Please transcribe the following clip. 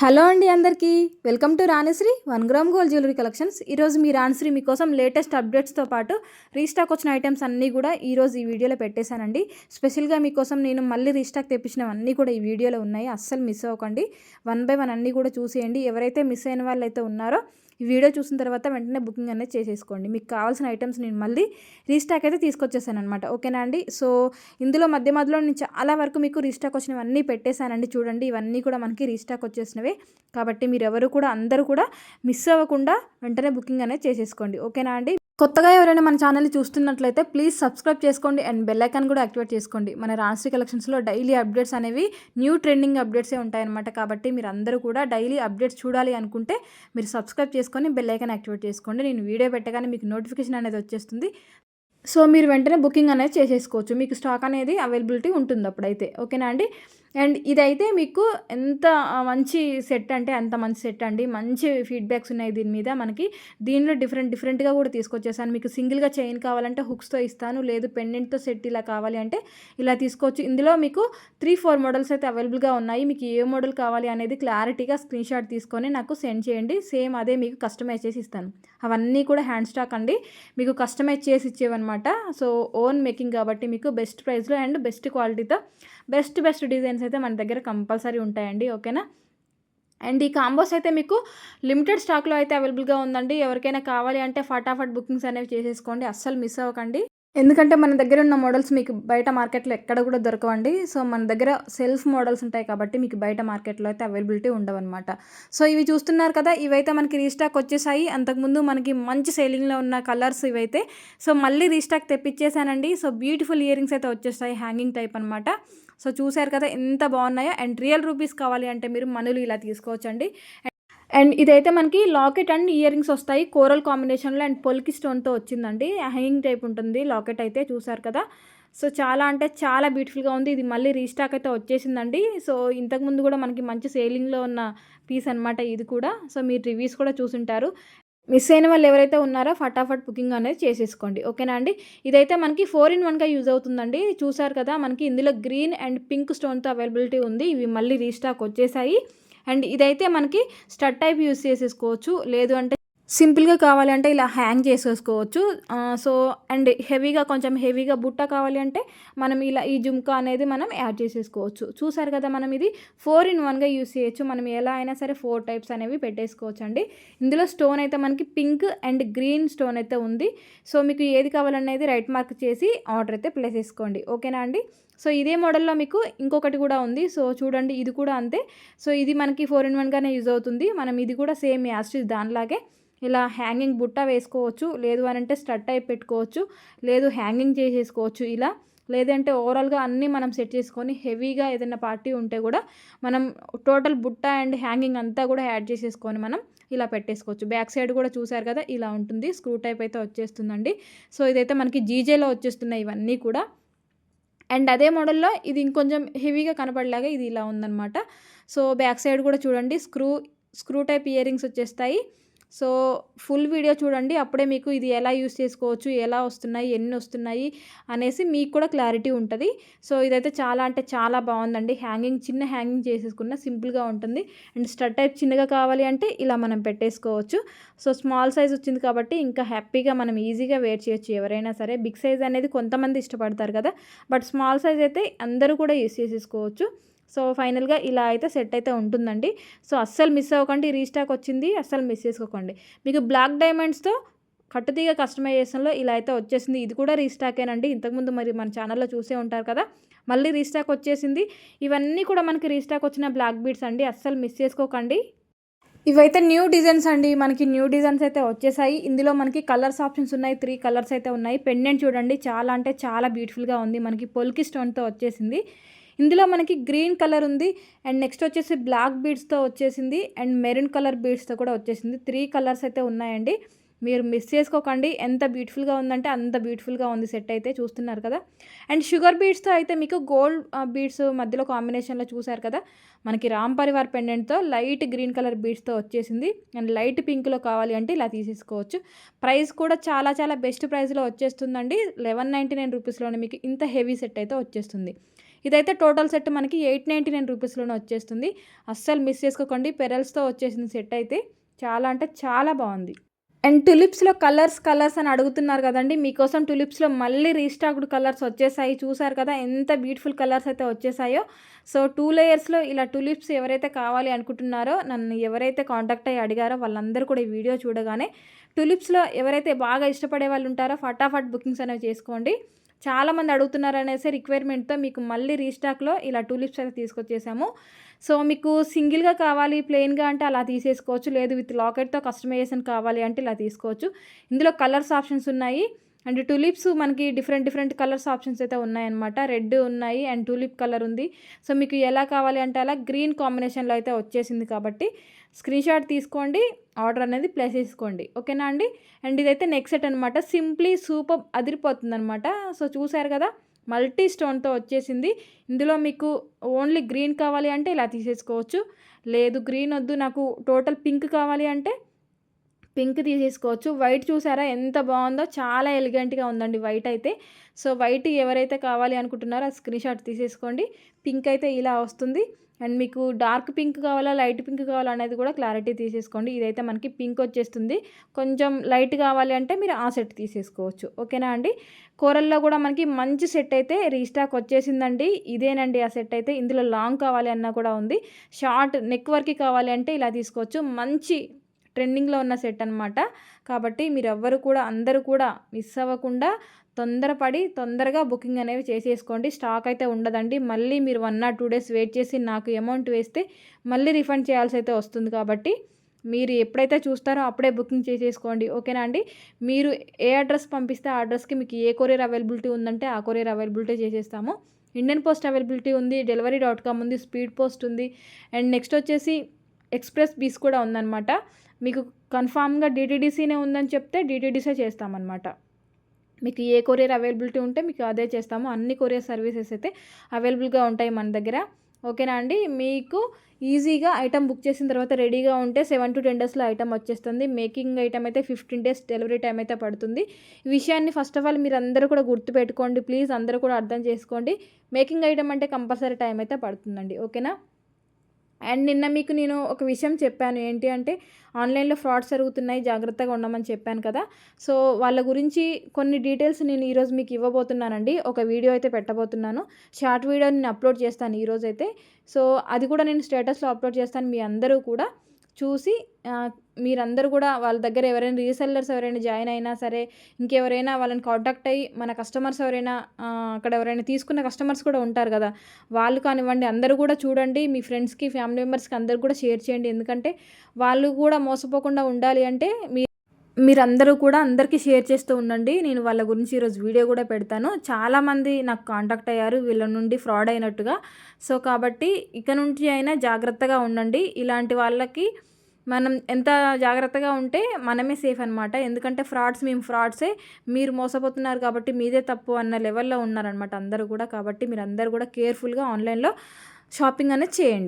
Hello అండి అందరికీ welcome to Ranishri 1 gram gold jewellery collections. ఈరోజు మీ రాణిశ్రీ మీకోసం లేటెస్ట్ అప్డేట్స్తో పాటు రీస్టాక్ వచ్చిన ఐటమ్స్ అన్నీ కూడా ఈరోజు ఈ వీడియోలో పెట్టేశానండి. స్పెషల్గా మీకోసం నేను మళ్ళీ రీస్టాక్ తెప్పించినవన్నీ కూడా ఈ వీడియోలో ఉన్నాయి, అస్సలు మిస్ అవ్వకండి. 1 by 1 అన్నీ కూడా చూసేయండి. ఎవరైతే మిస్ అయిన వాళ్ళు అయితే ఉన్నారో ఈ వీడియో చూసిన తర్వాత వెంటనే బుకింగ్ అనేది చేసేసుకోండి. మీకు కావాల్సిన ఐటమ్స్ నేను మళ్ళీ రీస్టాక్ అయితే తీసుకొచ్చేసాను అనమాట. ఓకేనా అండి. సో ఇందులో మధ్యలో నేను చాలా వరకు మీకు రీస్టాక్ వచ్చినవన్నీ పెట్టేశానండి. చూడండి, ఇవన్నీ కూడా మనకి రీస్టాక్ వచ్చేసినవే కాబట్టి మీరు ఎవరు కూడా అందరూ కూడా మిస్ అవ్వకుండా వెంటనే బుకింగ్ అనేది చేసేసుకోండి. ఓకేనా అండి. కొత్తగా ఎవరైనా మన ఛానల్ని చూస్తున్నట్లయితే ప్లీజ్ సబ్స్క్రైబ్ చేసుకోండి అండ్ బెల్ ఐకాన్ కూడా యాక్టివేట్ చేసుకోండి. మన రాణిశ్రీ కలెక్షన్స్లో డైలీ అప్డేట్స్ అనేవి న్యూ ట్రెండింగ్ అప్డేట్సే ఉంటాయన్నమాట. కాబట్టి మీరు అందరూ కూడా డైలీ అప్డేట్స్ చూడాలి అనుకుంటే మీరు సబ్స్క్రైబ్ చేసుకొని బెల్ ఐకాన్ యాక్టివేట్ చేసుకోండి. నేను వీడియో పెట్టగానే మీకు నోటిఫికేషన్ అనేది వచ్చేస్తుంది. సో మీరు వెంటనే బుకింగ్ అనేది చేసేసుకోవచ్చు. మీకు స్టాక్ అనేది అవైలబిలిటీ ఉంటుంది అప్పుడైతే. ఓకేనా అండి. అండ్ ఇదైతే మీకు ఎంత మంచి సెట్ అంటే అంత మంచి సెట్ అండి. మంచి ఫీడ్బ్యాక్స్ ఉన్నాయి దీని మీద. మనకి దీనిలో డిఫరెంట్గా కూడా తీసుకొచ్చేసాను. మీకు సింగిల్గా చైన్ కావాలంటే హుక్స్తో ఇస్తాను, లేదు పెండెంట్తో సెట్ ఇలా కావాలి అంటే ఇలా తీసుకోవచ్చు. ఇందులో మీకు 3-4 మోడల్స్ అయితే అవైలబుల్గా ఉన్నాయి. మీకు ఏ మోడల్ కావాలి అనేది క్లారిటీగా స్క్రీన్ షాట్ తీసుకొని నాకు సెండ్ చేయండి. సేమ్ అదే మీకు కస్టమైజ్ చేసి ఇస్తాను. అవన్నీ కూడా హ్యాండ్ స్టాక్ అండి, మీకు కస్టమైజ్ చేసి ఇచ్చేవన్నమాట. సో ఓన్ మేకింగ్ కాబట్టి మీకు బెస్ట్ ప్రైస్లో అండ్ బెస్ట్ క్వాలిటీతో బెస్ట్ డిజైన్స్ అయితే మన దగ్గర కంపల్సరీ ఉంటాయండి. ఓకేనా. అండ్ ఈ కాంబోస్ అయితే మీకు లిమిటెడ్ స్టాక్లో అయితే అవైలబుల్గా ఉందండి. ఎవరికైనా కావాలి అంటే ఫటాఫట్ బుకింగ్స్ అనేవి చేసేసుకోండి, అస్సలు మిస్ అవ్వకండి. ఎందుకంటే మన దగ్గర ఉన్న మోడల్స్ మీకు బయట మార్కెట్లో ఎక్కడ కూడా దొరకవండి. సో మన దగ్గర సెల్ఫ్ మోడల్స్ ఉంటాయి కాబట్టి మీకు బయట మార్కెట్లో అయితే అవైలబిలిటీ ఉండవన్నమాట. సో ఇవి చూస్తున్నారు కదా, ఇవైతే మనకి రీస్టాక్ వచ్చేసాయి. అంతకుముందు మనకి మంచి సేలింగ్లో ఉన్న కలర్స్ ఇవైతే. సో మళ్ళీ రీస్టాక్ తెప్పించేసానండి. సో బ్యూటిఫుల్ ఇయర్ రింగ్స్ అయితే వచ్చేస్తాయి, హ్యాంగింగ్ టైప్ అనమాట. సో చూసారు కదా ఎంత బాగున్నాయో. అండ్ రియల్ రూపీస్ కావాలి అంటే మీరు మనులు ఇలా తీసుకోవచ్చండి. అండ్ ఇదైతే మనకి లాకెట్ అండ్ ఇయర్ రింగ్స్ వస్తాయి కోరల్ కాంబినేషన్లో అండ్ పొల్కి స్టోన్తో వచ్చిందండి. హ్యాంగింగ్ టైప్ ఉంటుంది లాకెట్ అయితే, చూసారు కదా. సో చాలా అంటే చాలా బ్యూటిఫుల్గా ఉంది. ఇది మళ్ళీ రీస్టాక్ అయితే వచ్చేసిందండి. సో ఇంతకుముందు కూడా మనకి మంచి సేలింగ్లో ఉన్న పీస్ అనమాట ఇది కూడా. సో మీరు రివ్యూస్ కూడా చూసుంటారు. మిస్ అయిన వాళ్ళు ఎవరైతే ఉన్నారో ఫటాఫట్ బుకింగ్ అనేది చేసేసుకోండి. ఓకేనా అండి. ఇదైతే మనకి 4-in-1గా యూజ్ అవుతుందండి. చూసారు కదా, మనకి ఇందులో గ్రీన్ అండ్ పింక్ స్టోన్తో అవైలబిలిటీ ఉంది. ఇవి మళ్ళీ రీస్టాక్ వచ్చేసాయి. అండ్ ఇదైతే మనకి స్టడ్ టైప్ యూస్ చేసేసుకోవచ్చు, లేదు అంటే సింపుల్గా కావాలి అంటే ఇలా హ్యాంగ్ చేసేసుకోవచ్చు. సో అండ్ కొంచెం హెవీగా బుట్ట కావాలి అంటే మనం ఇలా ఈ జుమ్కా అనేది మనం యాడ్ చేసేసుకోవచ్చు. చూసారు కదా, మనం ఇది 4-in-1గా యూస్ చేయొచ్చు. మనం ఎలా అయినా సరే 4 టైప్స్ అనేవి పెట్టేసుకోవచ్చు అండి. ఇందులో స్టోన్ అయితే మనకి పింక్ అండ్ గ్రీన్ స్టోన్ అయితే ఉంది. సో మీకు ఏది కావాలనేది రైట్ మార్క్ చేసి ఆర్డర్ అయితే ప్లేస్ చేసుకోండి. ఓకేనా అండి. సో ఇదే మోడల్లో మీకు ఇంకొకటి కూడా ఉంది. సో చూడండి, ఇది కూడా అంతే. సో ఇది మనకి 4-in-1గానే యూజ్ అవుతుంది. మనం ఇది కూడా సేమ్ యాస్టిస్ దానిలాగే ఇలా హ్యాంగింగ్ బుట్ట వేసుకోవచ్చు, లేదు అని అంటే స్టడ్ టైప్ పెట్టుకోవచ్చు, లేదు హ్యాంగింగ్ చేసేసుకోవచ్చు ఇలా. లేదంటే ఓవరాల్గా అన్నీ మనం సెట్ చేసుకొని హెవీగా ఏదైనా పార్టీ ఉంటే కూడా మనం టోటల్ బుట్ట అండ్ హ్యాంగింగ్ అంతా కూడా యాడ్ చేసేసుకొని మనం ఇలా పెట్టేసుకోవచ్చు. బ్యాక్ సైడ్ కూడా చూసారు కదా ఇలా ఉంటుంది, స్క్రూ టైప్ అయితే వచ్చేస్తుందండి. సో ఇదైతే మనకి జీజేలో వచ్చేస్తున్నాయి ఇవన్నీ కూడా. అండ్ అదే మోడల్లో ఇది ఇంకొంచెం హెవీగా కనపడేలాగా ఇది ఇలా ఉందన్నమాట. సో బ్యాక్ సైడ్ కూడా చూడండి, స్క్రూ టైప్ ఇయర్ రింగ్స్ వచ్చేస్తాయి. సో ఫుల్ వీడియో చూడండి, అప్పుడే మీకు ఇది ఎలా యూస్ చేసుకోవచ్చు, ఎలా వస్తున్నాయి, ఎన్ని వస్తున్నాయి అనేసి మీకు కూడా క్లారిటీ ఉంటుంది. సో ఇదైతే చాలా అంటే చాలా బాగుందండి. చిన్న హ్యాంగింగ్ చేసేసుకున్న సింపుల్గా ఉంటుంది. అండ్ స్టడ్ టైప్ చిన్నగా కావాలి అంటే ఇలా మనం పెట్టేసుకోవచ్చు. సో స్మాల్ సైజ్ వచ్చింది కాబట్టి ఇంకా హ్యాపీగా మనం ఈజీగా వేర్ చేయొచ్చు ఎవరైనా సరే. బిగ్ సైజ్ అనేది కొంతమంది ఇష్టపడతారు కదా, బట్ స్మాల్ సైజ్ అయితే అందరూ కూడా యూస్ చేసేసుకోవచ్చు. సో ఫైనల్గా ఇలా అయితే సెట్ అయితే ఉంటుందండి. సో అస్సలు మిస్ అవ్వకండి, రీస్టాక్ వచ్చింది, అస్సలు మిస్ చేసుకోకండి. మీకు బ్లాక్ డైమండ్స్తో కట్టుతీగ కస్టమైజేషన్లో ఇలా అయితే వచ్చేసింది. ఇది కూడా రీస్టాకేనండి. ఇంతకుముందు మరి మన ఛానల్లో చూసే ఉంటారు కదా, మళ్ళీ రీస్టాక్ వచ్చేసింది. ఇవన్నీ కూడా మనకి రీస్టాక్ వచ్చిన బ్లాక్ బీడ్స్ అండి, అస్సలు మిస్ చేసుకోకండి. ఇవైతే న్యూ డిజైన్స్ అండి, మనకి న్యూ డిజైన్స్ అయితే వచ్చేసాయి. ఇందులో మనకి కలర్స్ ఆప్షన్స్ ఉన్నాయి, 3 కలర్స్ అయితే ఉన్నాయి. పెండెంట్ చూడండి, చాలా అంటే చాలా బ్యూటిఫుల్గా ఉంది. మనకి పొల్కి స్టోన్తో వచ్చేసింది. ఇందులో మనకి గ్రీన్ కలర్ ఉంది అండ్ నెక్స్ట్ వచ్చేసి బ్లాక్ బీడ్స్తో వచ్చేసింది అండ్ మెరూన్ కలర్ బీడ్స్తో కూడా వచ్చేసింది. 3 కలర్స్ అయితే ఉన్నాయండి. మీరు మిస్ చేసుకోకండి. ఎంత బ్యూటిఫుల్గా ఉందంటే అంత బ్యూటిఫుల్గా ఉంది సెట్ అయితే, చూస్తున్నారు కదా. అండ్ షుగర్ బీడ్స్తో అయితే మీకు గోల్డ్ బీడ్స్ మధ్యలో కాంబినేషన్లో చూసారు కదా, మనకి రామ్ పరివార్ పెండెంట్తో లైట్ గ్రీన్ కలర్ బీడ్స్తో వచ్చేసింది. అండ్ లైట్ పింక్లో కావాలి అంటే ఇలా తీసేసుకోవచ్చు. ప్రైస్ కూడా చాలా చాలా బెస్ట్ ప్రైస్లో వచ్చేస్తుందండి. 1199 రూపీస్లోనే మీకు ఇంత హెవీ సెట్ అయితే వచ్చేస్తుంది. ఇదైతే టోటల్ సెట్ మనకి 899 రూపీస్లోనే వచ్చేస్తుంది. అస్సలు మిస్ చేసుకోకండి. పెరల్స్తో వచ్చేసింది సెట్ అయితే. చాలా అంటే చాలా బాగుంది. అండ్ టులిప్స్లో కలర్స్ అని అడుగుతున్నారు కదండి. మీకోసం టులిప్స్లో మళ్ళీ రీస్టాక్డ్ కలర్స్ వచ్చేసాయి. చూసారు కదా ఎంత బ్యూటిఫుల్ కలర్స్ అయితే వచ్చేసాయో. సో 2 లేయర్స్లో ఇలా టులిప్స్ ఎవరైతే కావాలి అనుకుంటున్నారో, నన్ను ఎవరైతే కాంటాక్ట్ అయ్యి అడిగారో వాళ్ళందరూ కూడా ఈ వీడియో చూడగానే టులిప్స్లో ఎవరైతే బాగా ఇష్టపడే వాళ్ళు ఉంటారో ఫటాఫట్ బుకింగ్స్ అనేవి చేసుకోండి. చాలామంది అడుగుతున్నారనేసి రిక్వైర్మెంట్తో మీకు మళ్ళీ రీస్టాక్లో ఇలా టులిప్స్ అయితే తీసుకొచ్చేసాము. సో మీకు సింగిల్గా కావాలి ప్లెయిన్గా అంటే అలా తీసేసుకోవచ్చు. లేదు విత్ లాకెట్తో కస్టమైజేషన్ కావాలి అంటే ఇలా తీసుకోవచ్చు. ఇందులో కలర్స్ ఆప్షన్స్ ఉన్నాయి. అండ్ టులిప్స్ మనకి డిఫరెంట్ కలర్స్ ఆప్షన్స్ అయితే ఉన్నాయన్నమాట. రెడ్ ఉన్నాయి అండ్ టూలిప్ కలర్ ఉంది. సో మీకు ఎలా కావాలి అంటే అలా గ్రీన్ కాంబినేషన్లో అయితే వచ్చేసింది కాబట్టి స్క్రీన్ షాట్ తీసుకోండి, ఆర్డర్ అనేది ప్లేస్ చేసుకోండి. ఓకేనా అండి. అండ్ ఇదైతే నెక్ సెట్ అనమాట. సింప్లీ సూపర్ అదిరిపోతుంది అనమాట. సో చూసారు కదా మల్టీ స్టోన్తో వచ్చేసింది. ఇందులో మీకు ఓన్లీ గ్రీన్ కావాలి అంటే ఇలా తీసేసుకోవచ్చు. లేదు గ్రీన్ వద్దు నాకు టోటల్ పింక్ కావాలి అంటే పింక్ తీసేసుకోవచ్చు. వైట్ చూసారా ఎంత బాగుందో, చాలా ఎలిగెంట్గా ఉందండి వైట్ అయితే. సో వైట్ ఎవరైతే కావాలి అనుకుంటున్నారో ఆ స్క్రీన్ షాట్ తీసేసుకోండి. పింక్ అయితే ఇలా వస్తుంది. అండ్ మీకు డార్క్ పింక్ కావాలా లైట్ పింక్ కావాలా అనేది కూడా క్లారిటీ తీసేసుకోండి. ఇదైతే మనకి పింక్ వచ్చేస్తుంది. కొంచెం లైట్ కావాలి అంటే మీరు ఆ సెట్ తీసేసుకోవచ్చు. ఓకేనా అండి. కోరల్లో కూడా మనకి మంచి సెట్ అయితే రీస్టాక్ వచ్చేసిందండి. ఇదేనండి ఆ సెట్ అయితే. ఇందులో లాంగ్ కావాలి అన్నా కూడా ఉంది. షార్ట్ నెక్ వరకు కావాలి అంటే ఇలా తీసుకోవచ్చు. మంచి ట్రెండింగ్లో ఉన్న సెట్ అనమాట. కాబట్టి మీరెవ్వరు కూడా అందరూ కూడా మిస్ అవ్వకుండా తొందరపడి తొందరగా బుకింగ్ అనేవి చేసేసుకోండి. స్టాక్ అయితే ఉండదండి. మళ్ళీ మీరు 1 or 2 days వెయిట్ చేసి నాకు అమౌంట్ వేస్తే మళ్ళీ రిఫండ్ చేయాల్సి అయితే వస్తుంది. కాబట్టి మీరు ఎప్పుడైతే చూస్తారో అప్పుడే బుకింగ్ చేసేసుకోండి. ఓకేనా అండి. మీరు ఏ అడ్రస్ పంపిస్తే ఆ అడ్రస్కి మీకు ఏ కొరియర్ అవైలబిలిటీ ఉందంటే ఆ కొరియర్ అవైలబిలిటీ చేసేస్తాము. ఇండియన్ పోస్ట్ అవైలబిలిటీ ఉంది, delivery.com ఉంది, స్పీడ్ పోస్ట్ ఉంది. అండ్ నెక్స్ట్ వచ్చేసి ఎక్స్ప్రెస్ బీస్ కూడా ఉందన్నమాట. మీకు కన్ఫామ్గా డిటీడీసీనే ఉందని చెప్తే డిటీడీసీ చేస్తామన్నమాట. మీకు ఏ కొరియర్ అవైలబిలిటీ ఉంటే మీకు అదే చేస్తాము. అన్ని కొరియర్ సర్వీసెస్ అయితే అవైలబుల్గా ఉంటాయి మన దగ్గర. ఓకేనా అండి. మీకు ఈజీగా ఐటమ్ బుక్ చేసిన తర్వాత రెడీగా ఉంటే 7 to 10 daysలో ఐటమ్ వచ్చేస్తుంది. మేకింగ్ ఐటమ్ అయితే 15 days డెలివరీ టైం అయితే పడుతుంది. ఈ విషయాన్ని ఫస్ట్ ఆఫ్ ఆల్ మీరు అందరూ కూడా గుర్తుపెట్టుకోండి ప్లీజ్. అందరూ కూడా అర్థం చేసుకోండి. మేకింగ్ ఐటమ్ అంటే కంపల్సరీ టైం అయితే పడుతుందండి. ఓకేనా. అండ్ నిన్న మీకు నేను ఒక విషయం చెప్పాను. ఏంటి అంటే ఆన్లైన్లో ఫ్రాడ్స్ జరుగుతున్నాయి, జాగ్రత్తగా ఉండమని చెప్పాను కదా. సో వాళ్ళ గురించి కొన్ని డీటెయిల్స్ నేను ఈరోజు మీకు ఇవ్వబోతున్నానండి. ఒక వీడియో అయితే పెట్టబోతున్నాను. షార్ట్ వీడియో నేను అప్లోడ్ చేస్తాను ఈరోజైతే. సో అది కూడా నేను స్టేటస్లో అప్లోడ్ చేస్తాను. మీ అందరూ కూడా చూసి మీరందరూ కూడా వాళ్ళ దగ్గర ఎవరైనా రీసెల్లర్స్ ఎవరైనా జాయిన్ అయినా సరే, ఇంకెవరైనా వాళ్ళని కాంటాక్ట్ అయ్యి మన కస్టమర్స్ ఎవరైనా అక్కడ ఎవరైనా తీసుకున్న కస్టమర్స్ కూడా ఉంటారు కదా, వాళ్ళు కానివ్వండి అందరూ కూడా చూడండి. మీ ఫ్రెండ్స్కి ఫ్యామిలీ మెంబర్స్కి అందరూ కూడా షేర్ చేయండి. ఎందుకంటే వాళ్ళు కూడా మోసపోకుండా ఉండాలి అంటే మీరందరూ కూడా అందరికీ షేర్ చేస్తూ ఉండండి. నేను వాళ్ళ గురించి ఈరోజు వీడియో కూడా పెడతాను. చాలామంది నాకు కాంటాక్ట్ అయ్యారు వీళ్ళ నుండి ఫ్రాడ్ అయినట్టుగా. సో కాబట్టి ఇక నుంచి అయినా జాగ్రత్తగా ఉండండి. ఇలాంటి వాళ్ళకి మనం ఎంత జాగ్రత్తగా ఉంటే మనమే సేఫ్ అనమాట. ఎందుకంటే మేము ఫ్రాడ్సే, మీరు మోసపోతున్నారు కాబట్టి మీదే తప్పు అన్న లెవెల్లో ఉన్నారనమాట అందరూ కూడా. కాబట్టి మీరు అందరూ కూడా కేర్ఫుల్గా ఆన్లైన్లో షాపింగ్ అనేది చేయండి.